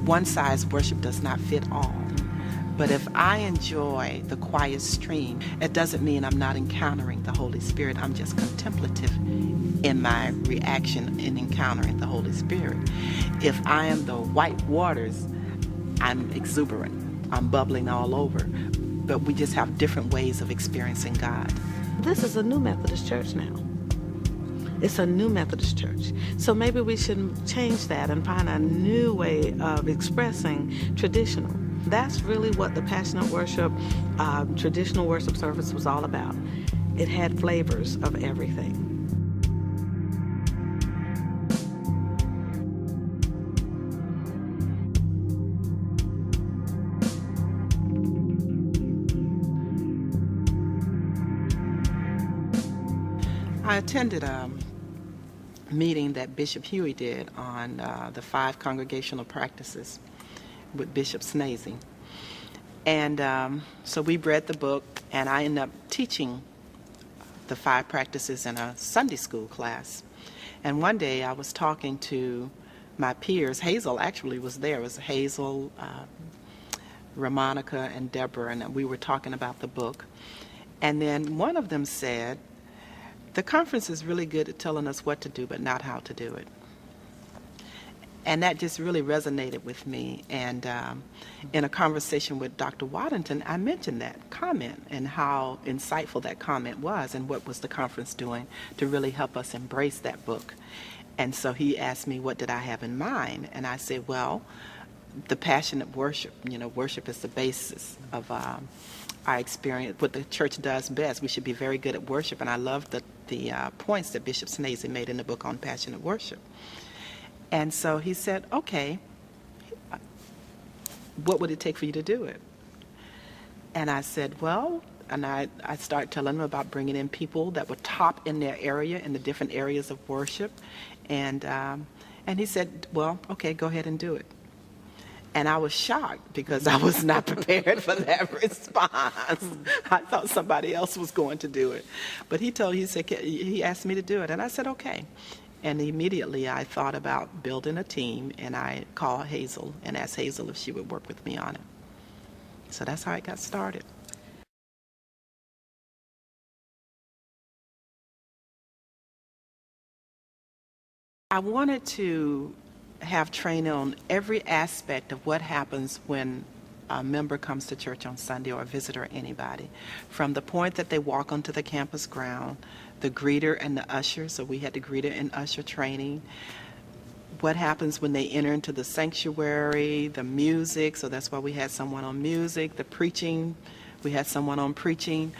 one size worship does not fit all. But if I enjoy the quiet stream, it doesn't mean I'm not encountering the Holy Spirit. I'm just contemplative in my reaction in encountering the Holy Spirit. If I am the white waters, I'm exuberant. I'm bubbling all over. But we just have different ways of experiencing God. This is a new Methodist church now. It's a new Methodist church. So maybe we should change that and find a new way of expressing traditional. That's really what the Passionate Worship, traditional worship service was all about. It had flavors of everything. I attended a meeting that Bishop Huey did on the 5 congregational practices with Bishop Snazy. And so we read the book, and I ended up teaching the 5 practices in a Sunday school class. And one day I was talking to my peers. Hazel actually was there. It was Hazel, Ramonica, and Deborah, and we were talking about the book. And then one of them said, "The conference is really good at telling us what to do, but not how to do it." And that just really resonated with me. And in a conversation with Dr. Waddington, I mentioned that comment and how insightful that comment was and what was the conference doing to really help us embrace that book. And so he asked me, what did I have in mind? And I said, well, the passionate worship. Worship is the basis of our experience, what the church does best. We should be very good at worship. And I love the points that Bishop Snazy made in the book on passionate worship. And so he said, okay, what would it take for you to do it? And I said, well, and I started telling him about bringing in people that were top in their area, in the different areas of worship. And he said, well, okay, go ahead and do it. And I was shocked because I was not prepared for that response. I thought somebody else was going to do it. But he asked me to do it, and I said, okay. And immediately I thought about building a team, and I called Hazel and asked Hazel if she would work with me on it. So that's how it got started. I wanted to have training on every aspect of what happens when a member comes to church on Sunday, or a visitor or anybody. From the point that they walk onto the campus ground, the greeter and the usher, so we had the greeter and usher training. What happens when they enter into the sanctuary, the music, so that's why we had someone on music, the preaching, we had someone on preaching,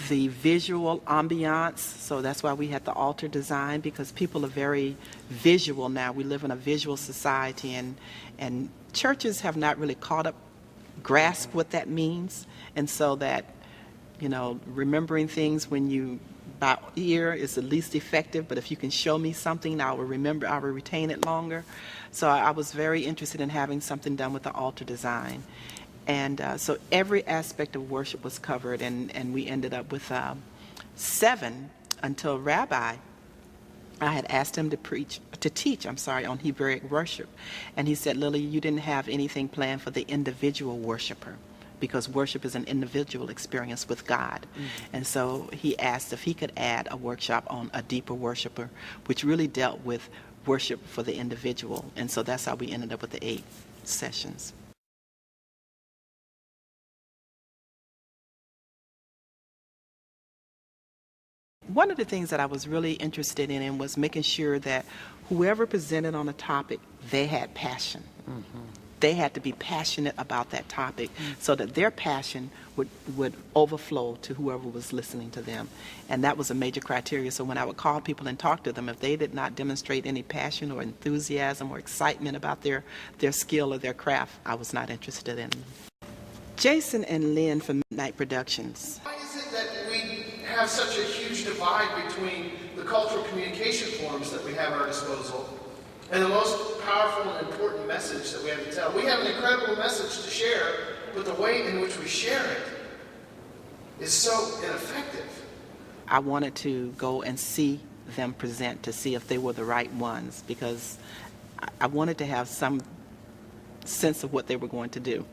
the visual ambiance, so that's why we had the altar design, because people are very visual now. We live in a visual society, and churches have not really grasped what that means. And so that, remembering things when you by ear is the least effective, but if you can show me something, I will retain it longer. So I was very interested in having something done with the altar design. And so every aspect of worship was covered, and we ended up with 7 until Rabbi, I had asked him to teach on Hebraic worship. And he said, Lily, you didn't have anything planned for the individual worshiper, because worship is an individual experience with God. Mm-hmm. And so he asked if he could add a workshop on a deeper worshiper, which really dealt with worship for the individual. And so that's how we ended up with the 8 sessions. One of the things that I was really interested in was making sure that whoever presented on a topic, they had passion. Mm-hmm. They had to be passionate about that topic, so that their passion would overflow to whoever was listening to them. And that was a major criteria. So when I would call people and talk to them, if they did not demonstrate any passion or enthusiasm or excitement about their skill or their craft, I was not interested in them. Jason and Lynn from Midnight Productions. Why is it that we have such a huge divide between the cultural communication forms that we have at our disposal and the most powerful and important message that we have to tell? We have an incredible message to share, but the way in which we share it is so ineffective. I wanted to go and see them present to see if they were the right ones, because I wanted to have some sense of what they were going to do.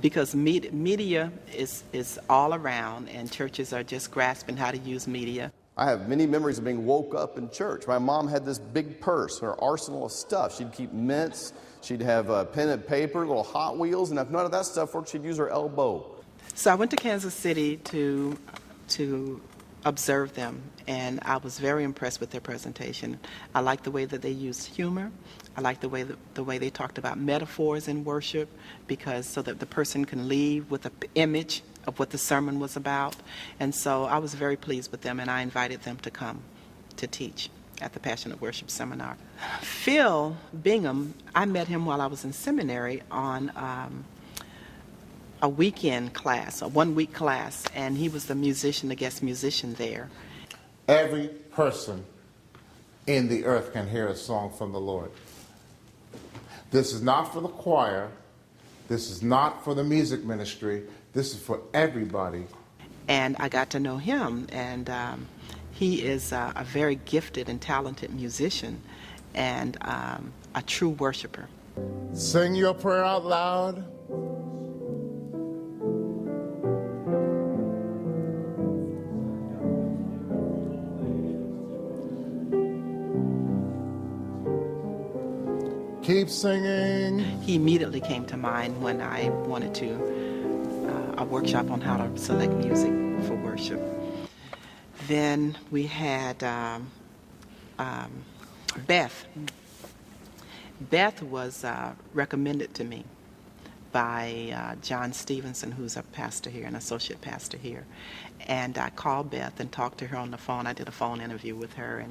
Because media is all around, and churches are just grasping how to use media. I have many memories of being woke up in church. My mom had this big purse, her arsenal of stuff. She'd keep mints, she'd have pen and paper, little Hot Wheels, and if none of that stuff worked, she'd use her elbow. So I went to Kansas City to observe them, and I was very impressed with their presentation. I liked the way that they used humor. I liked the way they talked about metaphors in worship, because so that the person can leave with an image of what the sermon was about. And so I was very pleased with them, and I invited them to come to teach at the Passionate Worship Seminar. Phil Bingham, I met him while I was in seminary on a weekend class, a one-week class, and he was the guest musician there. Every person in the earth can hear a song from the Lord. This is not for the choir. This is not for the music ministry. This is for everybody. And I got to know him, and he is a very gifted and talented musician and a true worshiper. Sing your prayer out loud. Keep singing. He immediately came to mind when I wanted a workshop on how to select music for worship. Then we had Beth. Beth was recommended to me by John Stevenson, who's a pastor here, an associate pastor here. And I called Beth and talked to her on the phone. I did a phone interview with her,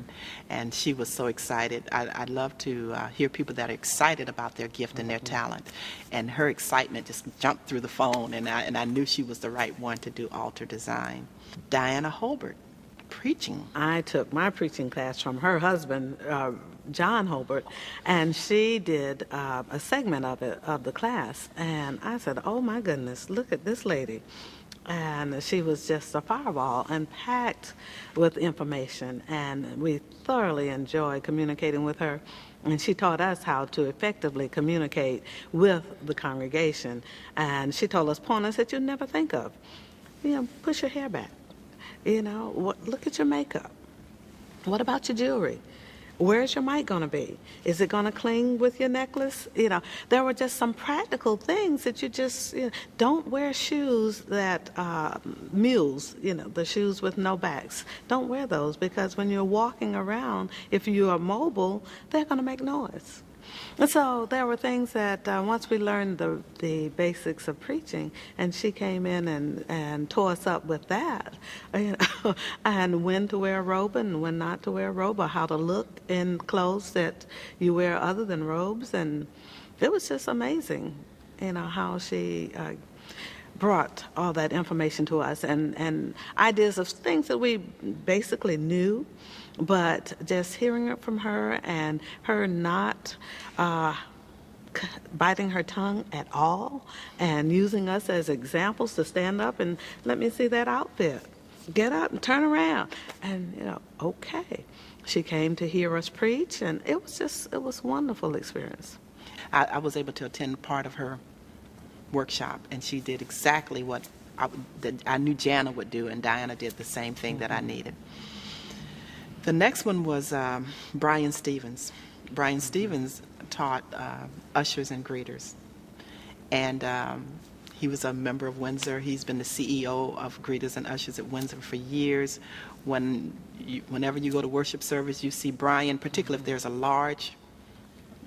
and she was so excited. I love to hear people that are excited about their gift and their talent. And her excitement just jumped through the phone, and I knew she was the right one to do altar design. Diana Holbert, preaching. I took my preaching class from her husband, John Holbert, and she did a segment of the class. And I said, oh my goodness, look at this lady. And she was just a fireball and packed with information, and we thoroughly enjoyed communicating with her. And she taught us how to effectively communicate with the congregation. And she told us pointers that you'd never think of. Push your hair back. Look at your makeup. What about your jewelry? Where's your mic going to be? Is it going to cling with your necklace? There were just some practical things that you just, don't wear shoes that, mules, the shoes with no backs. Don't wear those, because when you're walking around, if you are mobile, they're going to make noise. And so there were things that once we learned the basics of preaching, and she came in and tore us up with that, and when to wear a robe and when not to wear a robe, or how to look in clothes that you wear other than robes. And it was just amazing, how she brought all that information to us and ideas of things that we basically knew, but just hearing it from her and her not biting her tongue at all and using us as examples to stand up and let me see that outfit. Get up and turn around. And, okay. She came to hear us preach, and it was a wonderful experience. I was able to attend part of her workshop, and she did exactly what I knew Jana would do, and Diana did the same thing that I needed. The next one was Brian Stevens. Brian Stevens taught ushers and greeters, and he was a member of Windsor. He's been the CEO of Greeters and Ushers at Windsor for years. Whenever you go to worship service, you see Brian, particularly if there's a large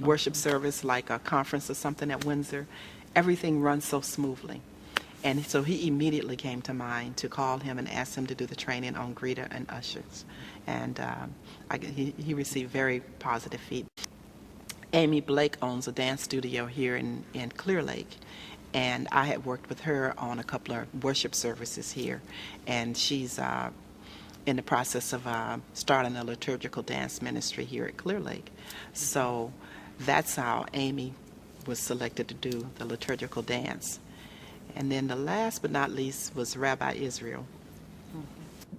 worship service like a conference or something at Windsor, everything runs so smoothly. And so he immediately came to mind to call him and ask him to do the training on greeter and ushers. And he received very positive feedback. Amy Blake owns a dance studio here in Clear Lake. And I had worked with her on a couple of worship services here. And she's in the process of starting a liturgical dance ministry here at Clear Lake. So that's how Amy was selected to do the liturgical dance. And then the last but not least was Rabbi Israel.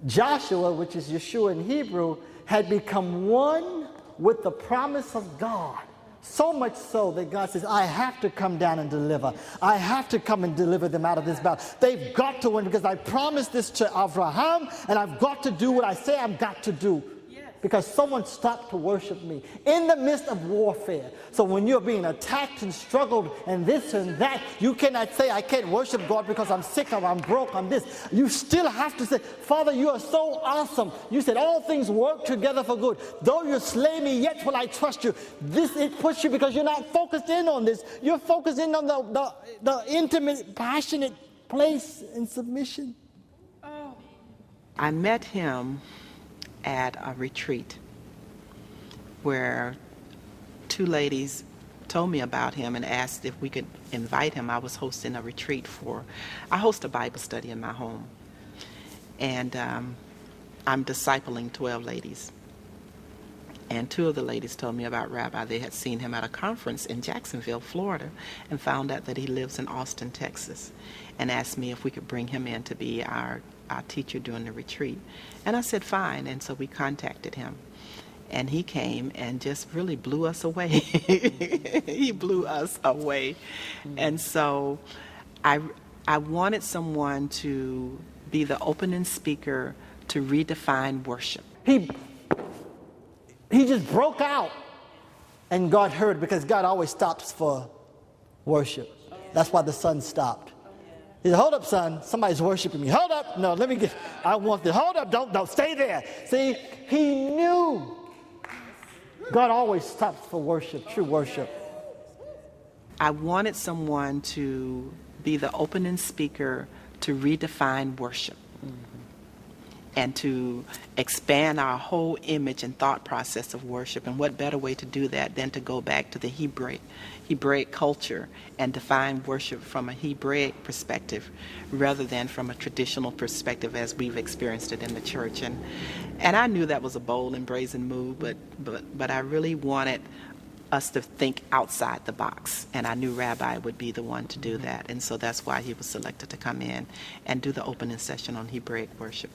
Joshua, which is Yeshua in Hebrew, had become one with the promise of God So much so that God says, I have to come down and deliver. I have to come and deliver them out of this battle. They've got to win because I promised this to Abraham, and I've got to do what I say I've got to do. Because someone stopped to worship me in the midst of warfare. So when you're being attacked and struggled and this and that, you cannot say, I can't worship God because I'm sick or I'm broke, I'm this. You still have to say, Father, you are so awesome. You said all things work together for good. Though you slay me, yet will I trust you. This, it puts you, because you're not focused in on this. You're focused in on the intimate, passionate place and submission. I met him at a retreat where two ladies told me about him and asked if we could invite him. I was hosting a retreat I host a Bible study in my home, and I'm discipling 12 ladies. And two of the ladies told me about Rabbi. They had seen him at a conference in Jacksonville, Florida, and found out that he lives in Austin, Texas, and asked me if we could bring him in to be our teacher during the retreat. And I said, fine. And so we contacted him. And he came and just really blew us away. He blew us away. And so I wanted someone to be the opening speaker to redefine worship. He just broke out, and God heard, because God always stops for worship. That's why the sun stopped. He said, hold up, son, somebody's worshiping me. Hold up, no, I want this. Hold up, don't, stay there. See, he knew God always stops for worship, true worship. I wanted someone to be the opening speaker to redefine worship. And to expand our whole image and thought process of worship. And what better way to do that than to go back to the Hebraic culture and define worship from a Hebraic perspective rather than from a traditional perspective as we've experienced it in the church. And I knew that was a bold and brazen move, but I really wanted us to think outside the box. And I knew Rabbi would be the one to do that. And so that's why he was selected to come in and do the opening session on Hebraic worship.